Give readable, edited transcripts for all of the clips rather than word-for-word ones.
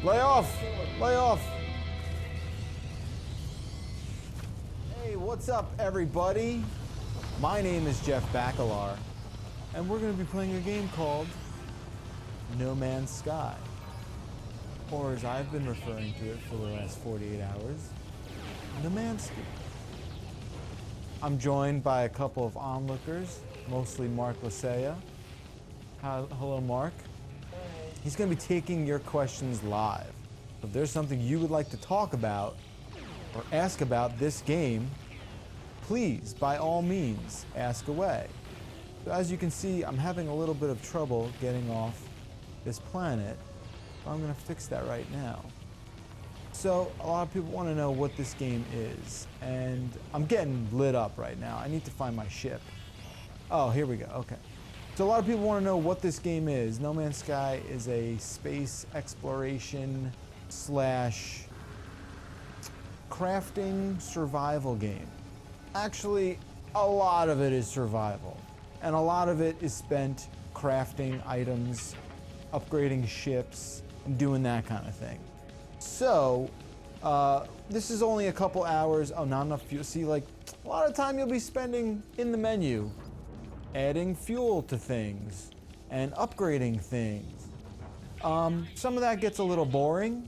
Lay off! Lay off! Hey, what's up, everybody? My name is Jeff Bakalar, and we're going to be playing a game called No Man's Sky. Or as I've been referring to it for the last 48 hours, No Man's Sky. I'm joined by a couple of onlookers, mostly Mark Lasea. Hello, Mark. He's going to be taking your questions live. If there's something you would like to talk about or ask about this game, please, by all means, ask away. So as you can see, I'm having a little bit of trouble getting off this planet. So I'm going to fix that right now. So a lot of people want to know what this game is, and I'm getting lit up right now. I need to find my ship. Oh, here we go. Okay. So a lot of people want to know what this game is. No Man's Sky is a space exploration slash crafting survival game. Actually, a lot of it is survival, and a lot of it is spent crafting items, upgrading ships, and doing that kind of thing. So, this is only a couple hours. Oh, not enough fuel. See, like, a lot of time you'll be spending in the menu, adding fuel to things and upgrading things. Some of that gets a little boring,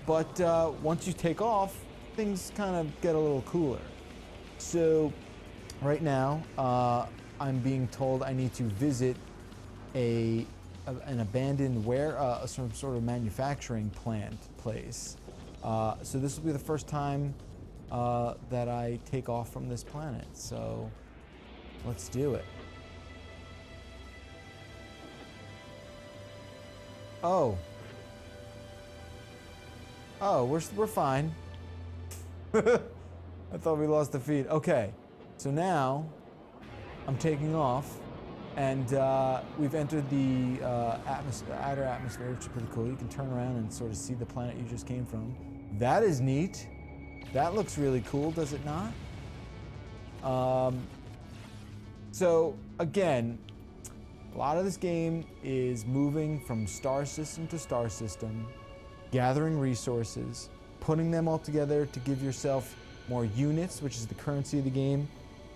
but once you take off, things kind of get a little cooler. So, right now, I'm being told I need to visit an abandoned some sort of manufacturing plant place. So this will be the first time that I take off from this planet. So let's do it. Oh, we're fine. I thought we lost the feed. Okay, so now I'm taking off. And we've entered the outer atmosphere, which is pretty cool. You can turn around and sort of see the planet you just came from. That is neat. That looks really cool, does it not? So again, a lot of this game is moving from star system to star system, gathering resources, putting them all together to give yourself more units, which is the currency of the game,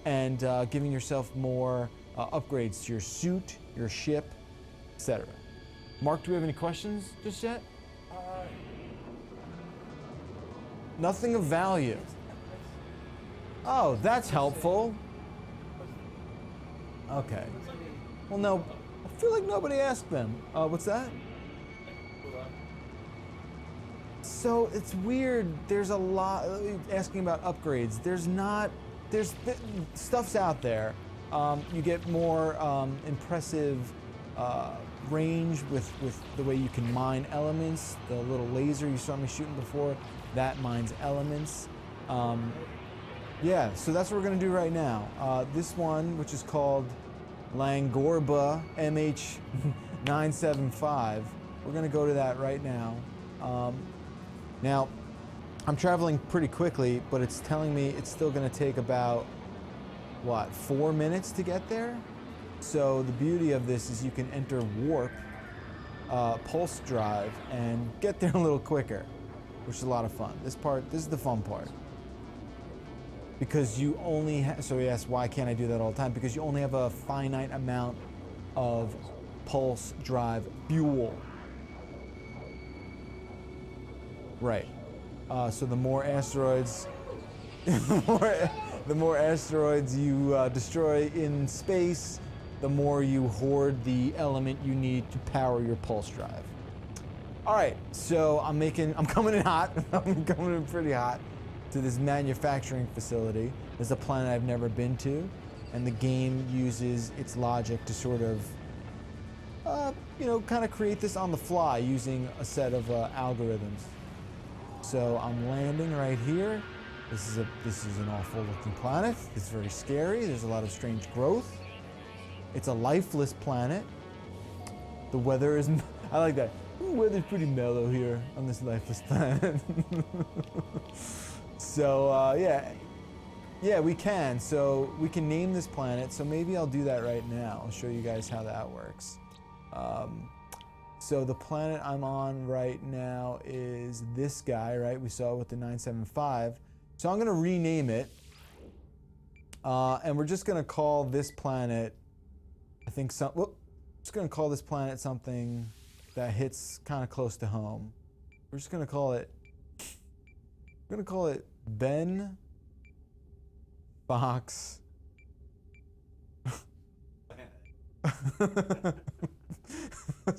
and giving yourself more upgrades to your suit, your ship, etc. Mark, do we have any questions just yet? Nothing of value. Oh, that's helpful. Okay. Well, no, I feel like nobody asked them. What's that? So it's weird. There's a lot asking about upgrades. There's stuff's out there. You get more impressive range with the way you can mine elements. The little laser you saw me shooting before, that mines elements. Yeah, so that's what we're going to do right now. This one, which is called Langorba MH975, we're going to go to that right now. Now, I'm traveling pretty quickly, but it's telling me it's still going to take about 4 minutes to get there? So the beauty of this is you can enter warp, pulse drive, and get there a little quicker, which is a lot of fun. This is the fun part. Because you only so he asks, why can't I do that all the time? Because you only have a finite amount of pulse drive fuel. Right. So the more asteroids, the more asteroids you destroy in space, the more you hoard the element you need to power your pulse drive. All right, so I'm coming in hot. I'm coming in pretty hot to this manufacturing facility. There's a planet I've never been to, and the game uses its logic to sort of, kind of create this on the fly using a set of algorithms. So I'm landing right here. This is an awful looking planet. It's very scary. There's a lot of strange growth. It's a lifeless planet. The weather is, I like that. The weather's pretty mellow here on this lifeless planet. So yeah, we can. So we can name this planet. So maybe I'll do that right now. I'll show you guys how that works. So the planet I'm on right now is this guy, right? We saw it with the 975. So I'm gonna rename it. And we're just gonna call this planet, I think just gonna call this planet something that hits kind of close to home. We're just gonna call it, Ben Fox.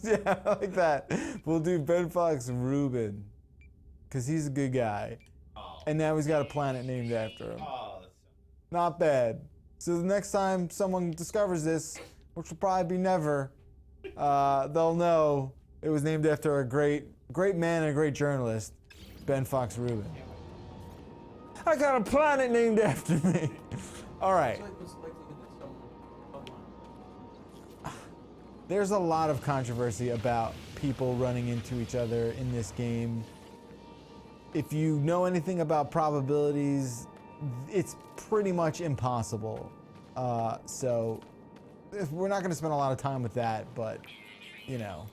Yeah, I like that. We'll do Ben Fox Rubin, because he's a good guy. Oh. And now he's got a planet named after him. Oh, that's Not bad. So the next time someone discovers this, which will probably be never, they'll know it was named after a great man and a great journalist, Ben Fox Rubin. I got a planet named after me. All right. There's a lot of controversy about people running into each other in this game. If you know anything about probabilities, it's pretty much impossible. So we're not going to spend a lot of time with that, but you know.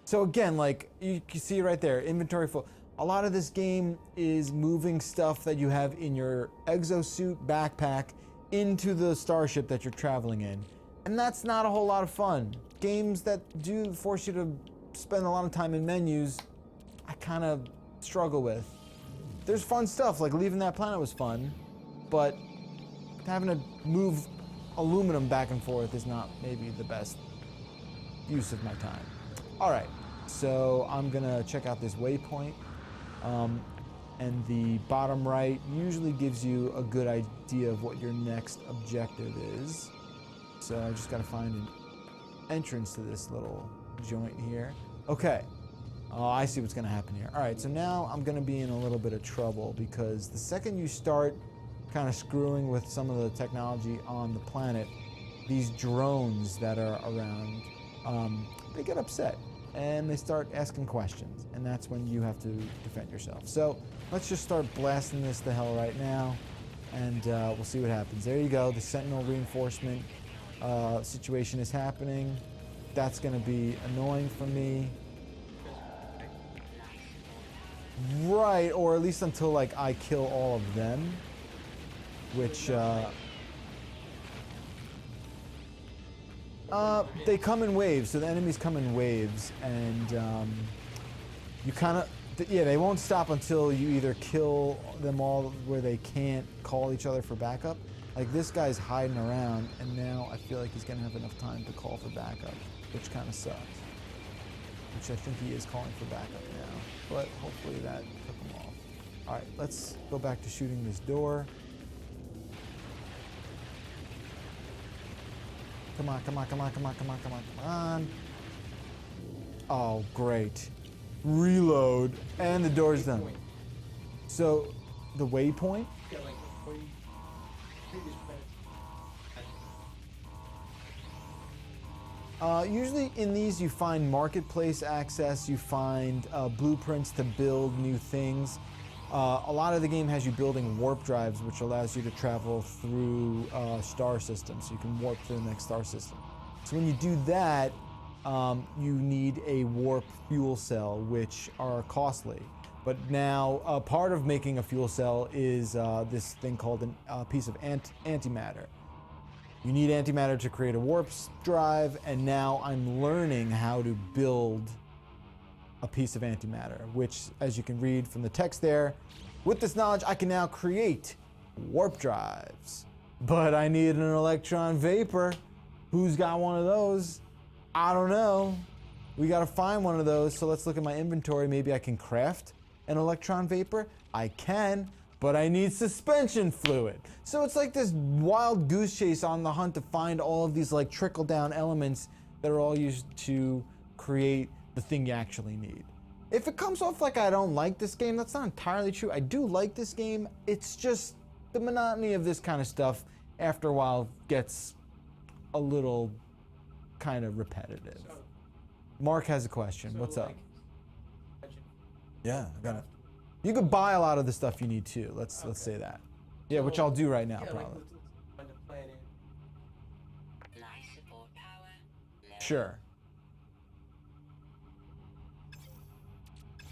So again, like you can see right there, inventory full. A lot of this game is moving stuff that you have in your exosuit backpack into the starship that you're traveling in. And that's not a whole lot of fun. Games that do force you to spend a lot of time in menus, I kind of struggle with. There's fun stuff, like leaving that planet was fun, but having to move aluminum back and forth is not maybe the best use of my time. All right, so I'm gonna check out this waypoint, and the bottom right usually gives you a good idea of what your next objective is. So I just gotta find an entrance to this little joint here. Okay. Oh, I see what's gonna happen here. All right, so now I'm gonna be in a little bit of trouble because the second you start kind of screwing with some of the technology on the planet, these drones that are around, they get upset and they start asking questions, and that's when you have to defend yourself. So let's just start blasting this to hell right now, and we'll see what happens. There you go, the Sentinel reinforcement situation is happening. That's gonna be annoying for me. Right, or at least until like I kill all of them, which they come in waves. So the enemies come in waves, and you kind of they won't stop until you either kill them all where they can't call each other for backup. Like this guy's hiding around, and now I feel like he's gonna have enough time to call for backup, which kind of sucks. Which I think he is calling for backup now, but hopefully that took him off. All right, let's go back to shooting this door. Come on, come on, come on, come on, come on, come on, come on. Oh, great. Reload, and the door's done. So, the waypoint? Yeah, like before you previous Usually in these you find marketplace access, you find blueprints to build new things. A lot of the game has you building warp drives, which allows you to travel through star systems, so you can warp to the next star system. So when you do that, you need a warp fuel cell, which are costly. But now part of making a fuel cell is this thing called a piece of antimatter. You need antimatter to create a warp drive, and now I'm learning how to build a piece of antimatter, which, as you can read from the text there, with this knowledge, I can now create warp drives. But I need an electron vapor. Who's got one of those? I don't know. We gotta find one of those, so let's look at my inventory. Maybe I can craft an electron vapor. I can, but I need suspension fluid. So it's like this wild goose chase on the hunt to find all of these like trickle down elements that are all used to create the thing you actually need. If it comes off like I don't like this game, that's not entirely true. I do like this game. It's just the monotony of this kind of stuff after a while gets a little kind of repetitive. So, Mark has a question. What's up? Like, Yeah, I got it. You could buy a lot of the stuff you need too. Let's say that. Yeah, which I'll do right now, yeah, probably. like the planet. Life support power low. Sure.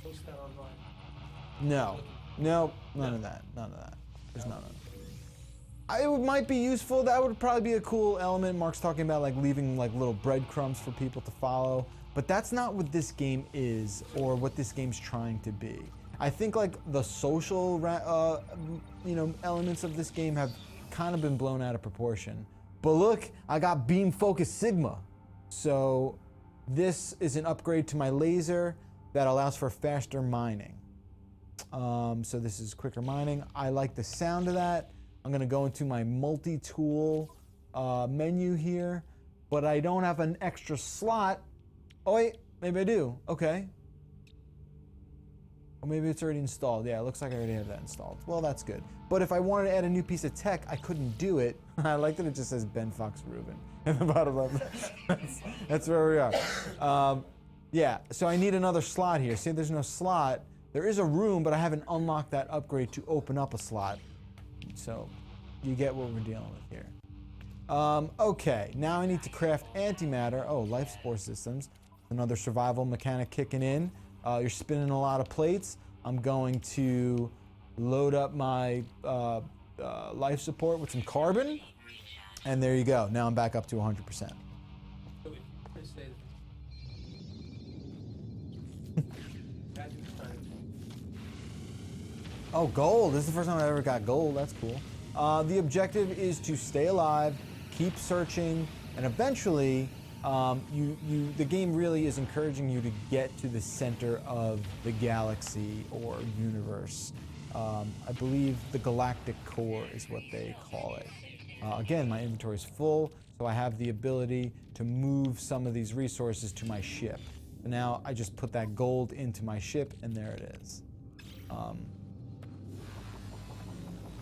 Post that online. No. Nope. None of that. None of that. There's none of it. It might be useful. That would probably be a cool element. Mark's talking about like leaving like little breadcrumbs for people to follow. But that's not what this game is or what this game's trying to be. I think like the social, elements of this game have kind of been blown out of proportion. But look, I got beam focus Sigma. So this is an upgrade to my laser that allows for faster mining. So this is quicker mining. I like the sound of that. I'm gonna go into my multi-tool menu here, but I don't have an extra slot. Oh wait, maybe I do. Okay. Or maybe it's already installed. Yeah, it looks like I already have that installed. Well, that's good. But if I wanted to add a new piece of tech, I couldn't do it. I like that it just says Ben Fox Rubin in the bottom of it. That's where we are. Yeah, so I need another slot here. See, there's no slot. There is a room, but I haven't unlocked that upgrade to open up a slot. So you get what we're dealing with here. Okay, now I need to craft antimatter. Oh, life support systems. Another survival mechanic kicking in. You're spinning a lot of plates. I'm going to load up my life support with some carbon. And there you go. Now I'm back up to 100%. So if you say that. Oh, gold. This is the first time I ever got gold. That's cool. The objective is to stay alive, keep searching, and eventually the game really is encouraging you to get to the center of the galaxy or universe. I believe the galactic core is what they call it. Again, my inventory is full, so I have the ability to move some of these resources to my ship. And now I just put that gold into my ship, and there it is.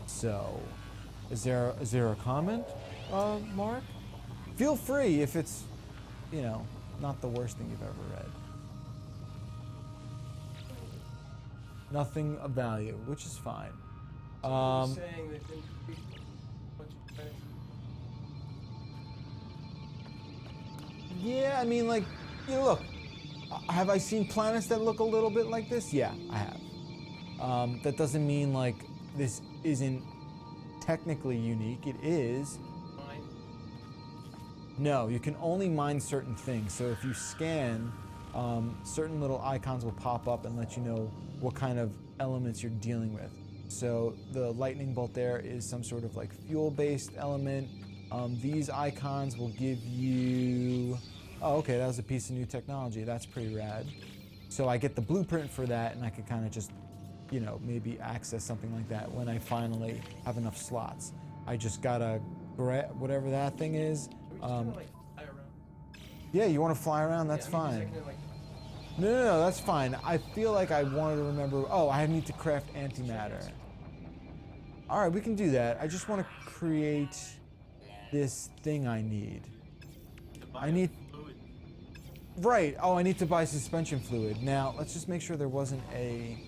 So, is there a comment, Mark? Feel free if it's, not the worst thing you've ever read. Nothing of value, which is fine. So you're saying that then you bunch of credits. Yeah, I mean, like, look. Have I seen planets that look a little bit like this? Yeah, I have. That doesn't mean like this isn't technically unique. It is. Mine. No, you can only mine certain things. So if you scan, certain little icons will pop up and let you know what kind of elements you're dealing with. So the lightning bolt there is some sort of like fuel-based element. These icons will give you... Oh, okay, that was a piece of new technology. That's pretty rad. So I get the blueprint for that, and I can kind of just, maybe access something like that when I finally have enough slots. I just gotta grab whatever that thing is. Are we just gonna like fly around? Yeah, you want to fly around? That's Yeah, I mean, fine. just like, like, No, that's fine. I feel like I wanted to remember. Oh, I need to craft antimatter. All right, we can do that. I just want to create this thing I need. I need... Right. Oh, I need to buy suspension fluid. Now, let's just make sure there wasn't a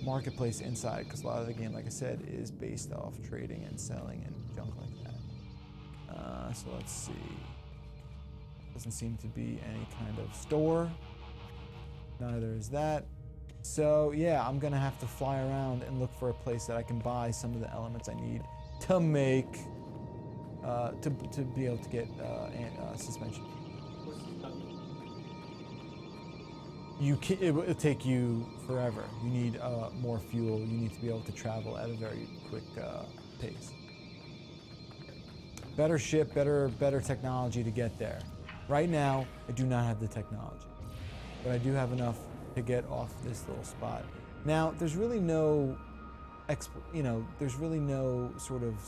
marketplace inside, because a lot of the game, like I said, is based off trading and selling and junk like that. So let's see. Doesn't seem to be any kind of store. Neither is that. So yeah, I'm gonna have to fly around and look for a place that I can buy some of the elements I need to make, to be able to get suspension. what's the stuff? It will take you forever. You need more fuel. You need to be able to travel at a very quick pace. Better ship, better technology to get there. Right now, I do not have the technology, but I do have enough to get off this little spot. Now, there's really no, there's really no sort of,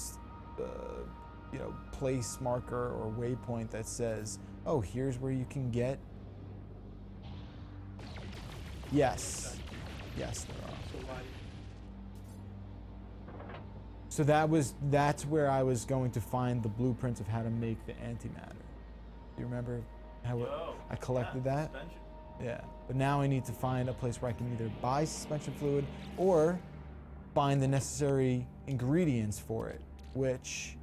place marker or waypoint that says, oh, here's where you can get. Yes, there are. So why? So that's where I was going to find the blueprints of how to make the antimatter. Do you remember how I collected that? Suspension. Yeah, but now I need to find a place where I can either buy suspension fluid or find the necessary ingredients for it, which,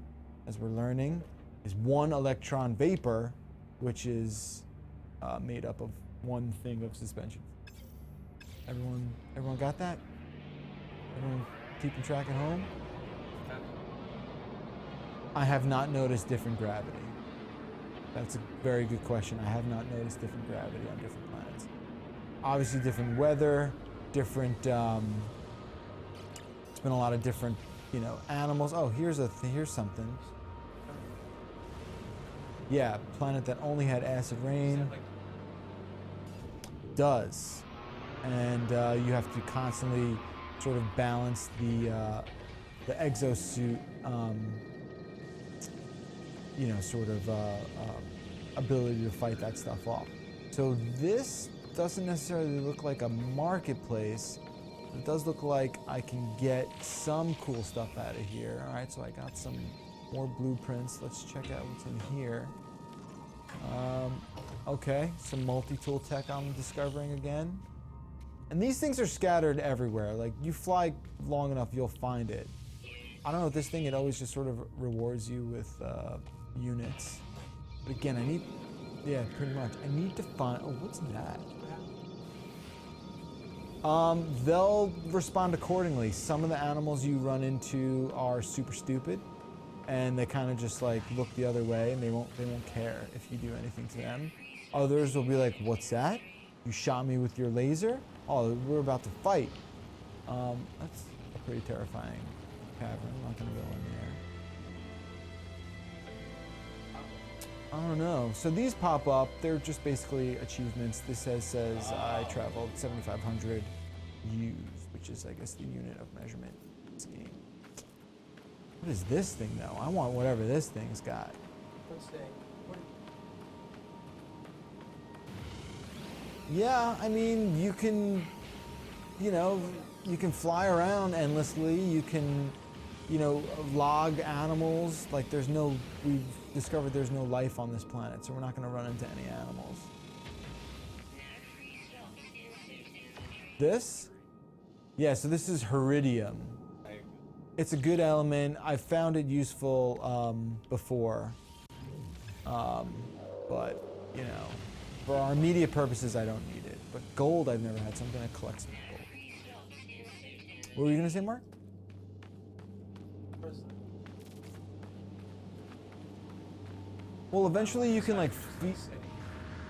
as we're learning, is one electron vapor, which is made up of one thing of suspension. Everyone got that? Everyone keeping track at home? I have not noticed different gravity. That's a very good question. I have not noticed different gravity on different planets. Obviously different weather, different, it's been a lot of different, you know, animals. Oh, here's something. Yeah, planet that only had acid rain. Does. And you have to constantly sort of balance the exosuit, you know, sort of ability to fight that stuff off. So this doesn't necessarily look like a marketplace. It does look like I can get some cool stuff out of here. All right, so I got some more blueprints. Let's check out what's in here. Okay, some multi-tool tech I'm discovering again. And these things are scattered everywhere. Like, you fly long enough, you'll find it. I don't know, this thing, it always just sort of rewards you with units. But again, I need, yeah, pretty much. I need to find, oh, what's that? They'll respond accordingly. Some of the animals you run into are super stupid, and they kind of just like look the other way, and they won't care if you do anything to them. Others will be like, what's that? You shot me with your laser? Oh, we're about to fight. That's a pretty terrifying cavern. I'm not gonna go in there. I don't know. So these pop up. They're just basically achievements. This says I traveled 7,500 U's, which is, I guess, the unit of measurement in this game. What is this thing, though? I want whatever this thing's got. Yeah, I mean, you can, you know, you can fly around endlessly. You can, you know, log animals. Like, we've discovered there's no life on this planet, so we're not going to run into any animals. This? Yeah, so this is Heridium. It's a good element. I found it useful before. But, you know, for our immediate purposes, I don't need it. But gold, I've never had, so I'm going to collect some gold. What were you going to say, Mark? Well, eventually you can, like,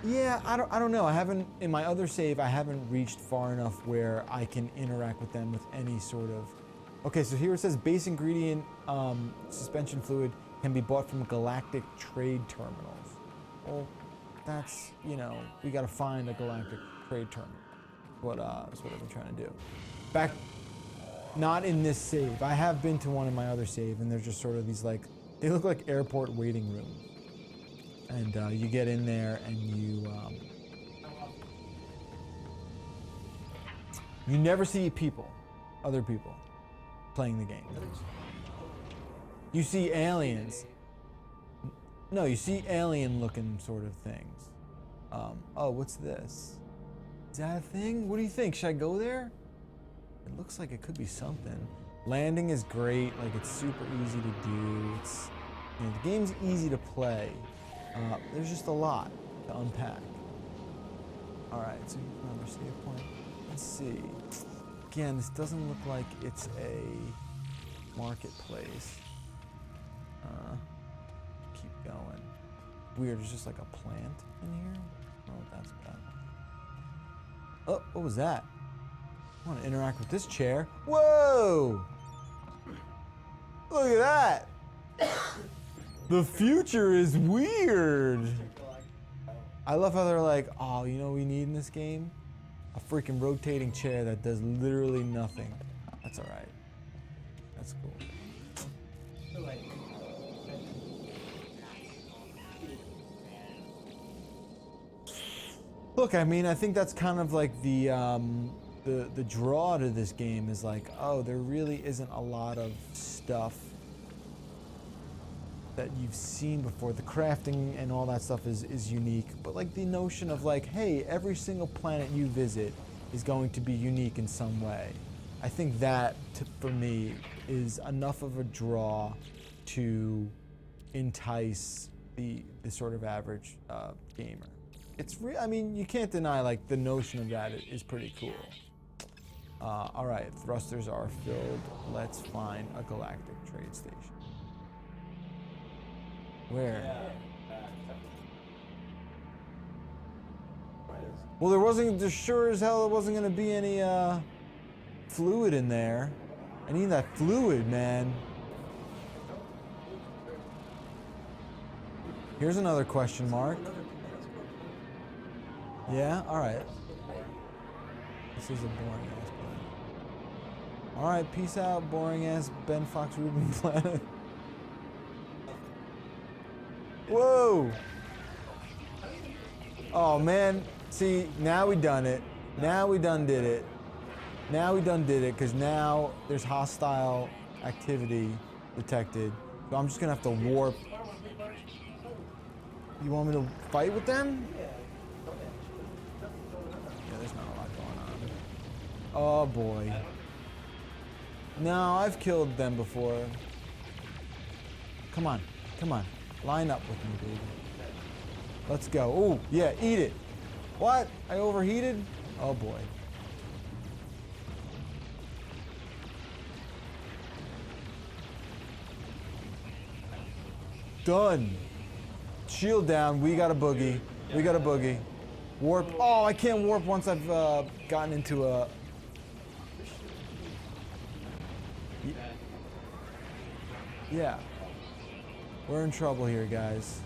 yeah, I don't know. I haven't, in my other save, I haven't reached far enough where I can interact with them with any sort of... Okay, so here it says base ingredient suspension fluid can be bought from galactic trade terminals. Well, that's, you know, we gotta find a galactic trade terminal. That's what I've been trying to do. Back, not in this save. I have been to one in my other save, and they're just sort of these, like, they look like airport waiting rooms. And you get in there and you never see people, other people, playing the game. You see aliens. No, you see alien-looking sort of things. Oh, what's this? Is that a thing? What do you think? Should I go there? It looks like it could be something. Landing is great. Like, it's super easy to do. It's, you know, the game's easy to play. There's just a lot to unpack. All right, so another save point. Let's see. Again, this doesn't look like it's a marketplace. Keep going. Weird, there's just like a plant in here. I don't know what that's about. Oh, what was that? I want to interact with this chair. Whoa! Look at that! The future is weird. I love how they're like, oh, you know what we need in this game? A freaking rotating chair that does literally nothing. That's all right. That's cool. Look, I mean, I think that's kind of like the draw to this game is like, oh, there really isn't a lot of stuff that you've seen before. The crafting and all that stuff is unique, but like the notion of like, hey, every single planet you visit is going to be unique in some way. I think that, for me, is enough of a draw to entice the sort of average gamer. It's I mean, you can't deny like the notion of that is pretty cool. All right, thrusters are filled. Let's find a galactic trade station. Where? Well, there sure as hell there wasn't gonna be any fluid in there. I need that fluid, man. Here's another question mark. Yeah, all right. This is a boring ass planet. All right, peace out, boring ass Ben Fox Rubin planet. Whoa! Oh man, see, now we done it. Now we done did it. Now we done did it, because now there's hostile activity detected. So I'm just gonna have to warp. You want me to fight with them? Yeah, there's not a lot going on. Oh boy. No, I've killed them before. Come on, come on. Line up with me, baby. Let's go. Oh, yeah, eat it. What? I overheated? Oh boy. Done. Shield down. We got a boogie. We got a boogie. Warp. Oh, I can't warp once I've gotten into a... Yeah. We're in trouble here, guys.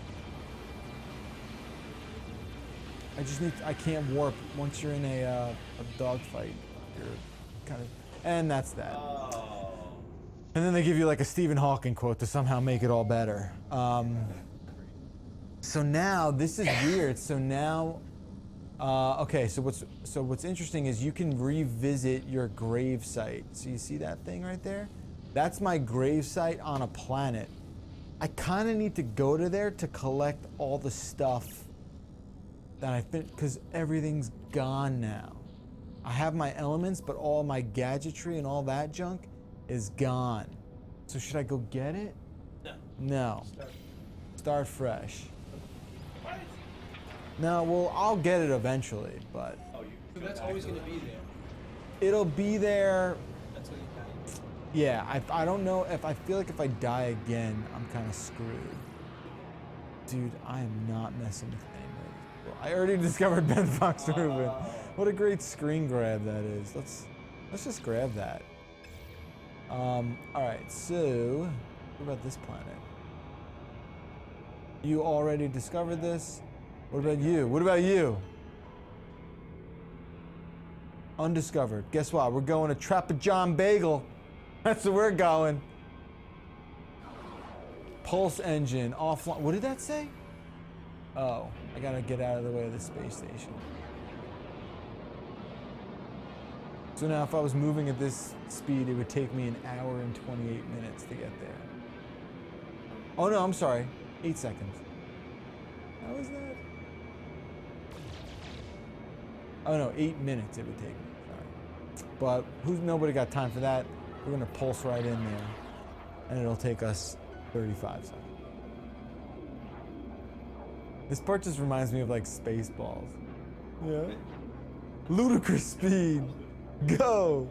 I can't warp. Once you're in a dogfight, you're kind of... And that's that. And then they give you like a Stephen Hawking quote to somehow make it all better. So now, this is weird. So now, okay, so what's interesting is you can revisit your grave site. So you see that thing right there? That's my grave site on a planet. I kind of need to go to there to collect all the stuff that I think, because everything's gone now. I have my elements, but all my gadgetry and all that junk is gone. So should I go get it? No. Start fresh. No, well, I'll get it eventually, but... So that's always going to be there. It'll be there. That's what you got. Yeah, I don't know if I feel like if I die again, I'm kind of screwed. Dude, I am not messing with anything. I already discovered Ben Fox Rubin. What a great screen grab that is. Let's just grab that. All right, so what about this planet? You already discovered this? What about you? What about you? Undiscovered. Guess what? We're going to Trapezoid Bagel. That's where we're going. Pulse engine offline. What did that say? Oh, I gotta get out of the way of the space station. So now if I was moving at this speed, it would take me 1 hour and 28 minutes to get there. Oh no, I'm sorry. 8 seconds. How is that? Oh no, 8 minutes it would take me. Sorry. But nobody got time for that. We're gonna pulse right in there, and it'll take us 35 seconds. This part just reminds me of like Spaceballs. Yeah. Ludicrous speed. Go.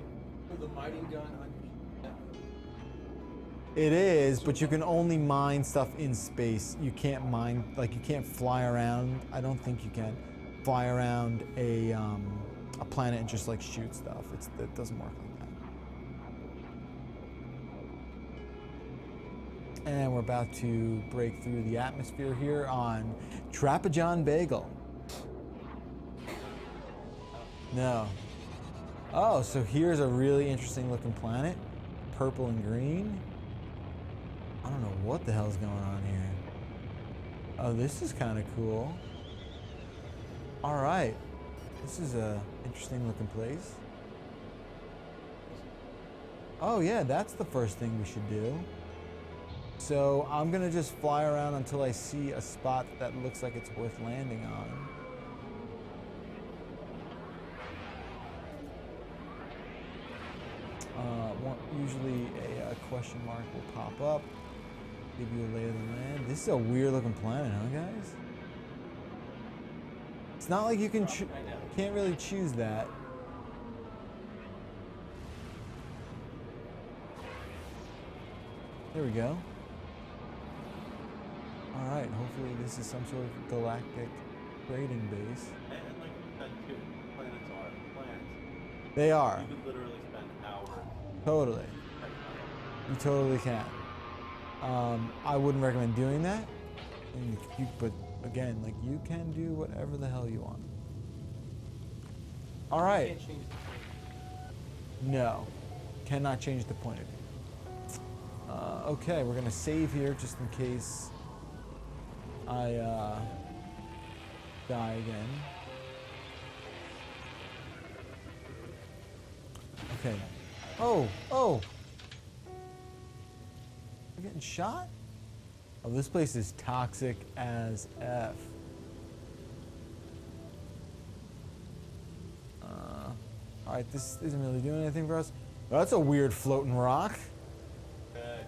The mining gun on your... It is, but you can only mine stuff in space. You can't mine, like you can't fly around. I don't think you can fly around a planet and just like shoot stuff. It doesn't work like that. And we're about to break through the atmosphere here on Trapezoid Bagel. No. Oh, so here's a really interesting looking planet. Purple and green. I don't know what the hell's going on here. Oh, this is kind of cool. All right. This is a interesting looking place. Oh yeah, that's the first thing we should do. So I'm gonna just fly around until I see a spot that looks like it's worth landing on. Usually a question mark will pop up, give you a lay of the land. This is a weird looking planet, huh guys? It's not like you can can't really choose that. There we go. Alright, hopefully this is some sort of galactic trading base. And like you said too, planets are planets. They are. You could literally spend hours. Totally. You totally can. I wouldn't recommend doing that. But again, like you can do whatever the hell you want. All You right. can't change the point. No, cannot change the point of view. Okay, we're gonna save here just in case I die again. Okay. Oh, oh. We're getting shot? Oh, this place is toxic as F. Alright, this isn't really doing anything for us. Oh, that's a weird floating rock.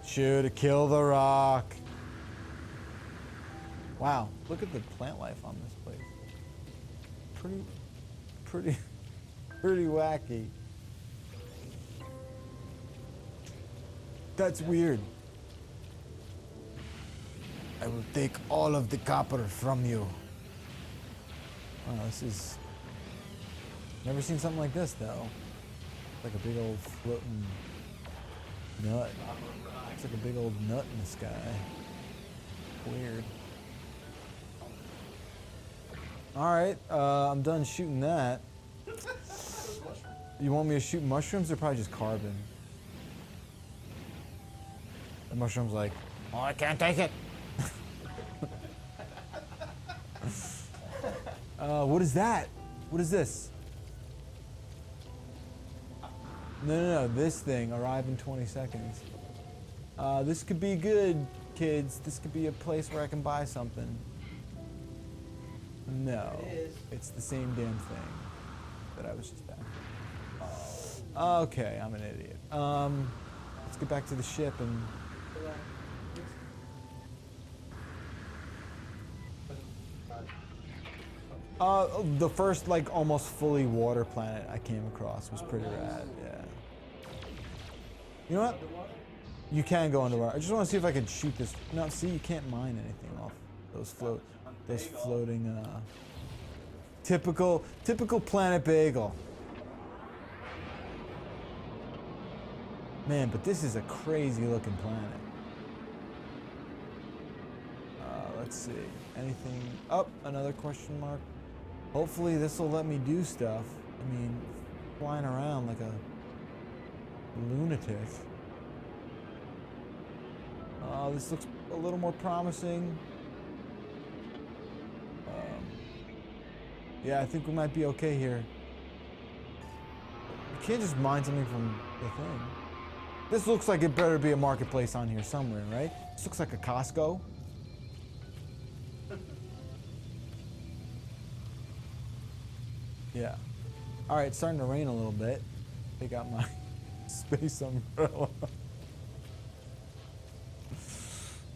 Should kill the rock. Wow, look at the plant life on this place. Pretty wacky. That's weird. I will take all of the copper from you. Wow, this is... Never seen something like this, though. Like a big old floating nut. It's like a big old nut in the sky. Weird. Alright, I'm done shooting that. You want me to shoot mushrooms? They're probably just carbon. The mushroom's like, oh, I can't take it. What is that? What is this? No, this thing, arrive in 20 seconds. This could be good, kids. This could be a place where I can buy something. No, It is. it's the same damn thing that I was just back. Okay, I'm an idiot. Let's get back to the ship and... The first, like, almost fully water planet I came across was pretty rad, yeah. You know what? You can go underwater. I just want to see if I could shoot this. No, see, you can't mine anything off those floating, typical planet bagel. Man, but this is a crazy looking planet. Let's see. Anything? Oh, another question mark. Hopefully this will let me do stuff. I mean, flying around like a lunatic. This looks a little more promising. Yeah, I think we might be okay here. You can't just mine something from the thing. This looks like it better be a marketplace on here somewhere, right? This looks like a Costco. Yeah. All right, it's starting to rain a little bit. Take out my space umbrella.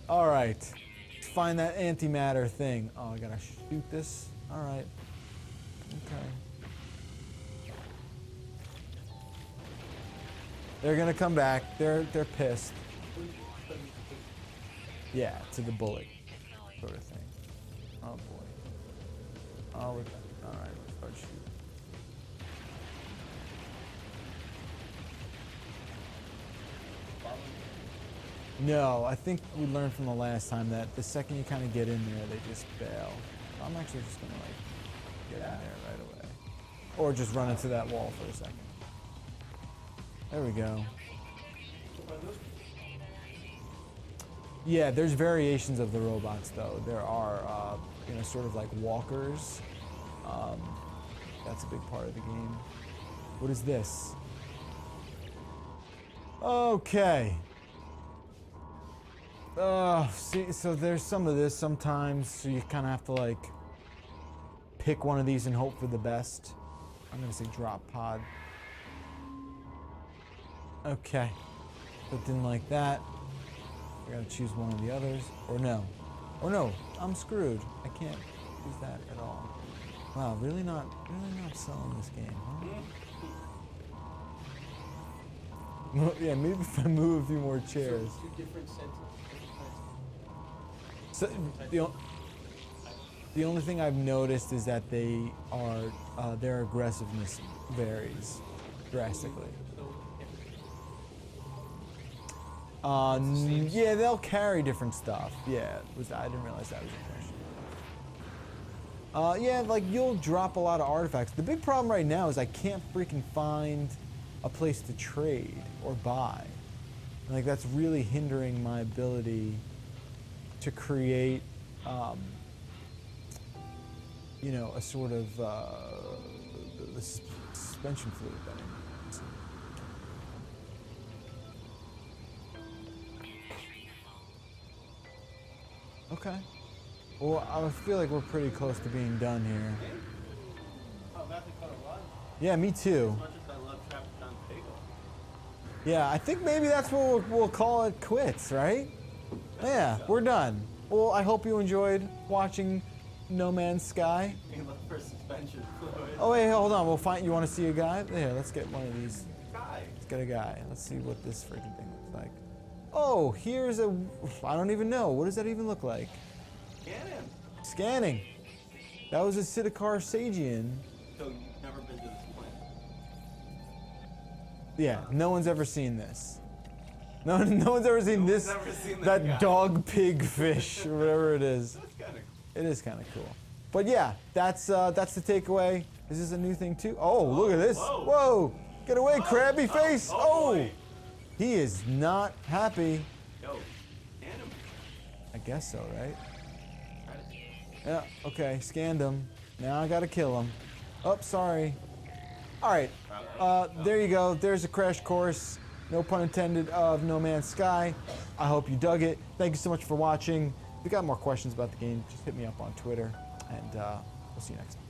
All right. Let's find that antimatter thing. Oh, I gotta shoot this. All right. Okay. They're gonna come back. They're pissed. Yeah, to the bullet sort of thing. Oh boy. Oh, we're done. All right, let's start shooting. No, I think we learned from the last time that the second you kind of get in there, they just bail. I'm actually just gonna like get in there right away, or just run into that wall for a second. There we go. Yeah, there's variations of the robots though. There are, you know, sort of like walkers. That's a big part of the game. What is this? Okay. See, so there's some of this sometimes, so you kind of have to like pick one of these and hope for the best. I'm gonna say drop pod. Okay, but didn't like that. I gotta choose one of the others, or no. Or no, I'm screwed. I can't use that at all. Wow, really not selling this game, huh? Yeah, maybe if I move a few more So chairs. two different sentinels. So the only thing I've noticed is that they are their aggressiveness varies drastically. Yeah, they'll carry different stuff. Yeah, I didn't realize that was a question. Yeah, like you'll drop a lot of artifacts. The big problem right now is I can't freaking find a place to trade or buy. Like that's really hindering my ability to create, you know, a sort of the suspension fluid that I need. Okay. Well, I feel like we're pretty close to being done here. Oh, Matthew caught a lot. Yeah, me too. As much as I love Trapper John's bagel. Yeah, I think maybe that's what we'll call it quits, right? Yeah, we're done. Well, I hope you enjoyed watching No Man's Sky. We look for suspension fluid. Oh wait, hold on. We'll find. You want to see a guy? Here, let's get one of these. Guy. Let's get a guy. Let's see what this freaking thing looks like. Oh, here's a. I don't even know. What does that even look like? Scan him. Scanning. That was a Sidikar Sagian. So you've never been to this plant? Yeah, no one's ever seen this. No one's ever seen one's this. ever seen that That guy. dog pig fish or whatever it is. That's kind of It is kind of cool. But yeah, that's the takeaway. Is this a new thing too? Oh, look at this. Whoa. Whoa. Get away, crabby face. Oh. boy. He is not happy. Yo, scan him. I guess so, right? Try to- Yeah, okay, scanned him. Now I gotta kill him. Oh, sorry. All right, there you go. There's a crash course, no pun intended, of No Man's Sky. I hope you dug it. Thank you so much for watching. If you got more questions about the game, just hit me up on Twitter, and we'll see you next time.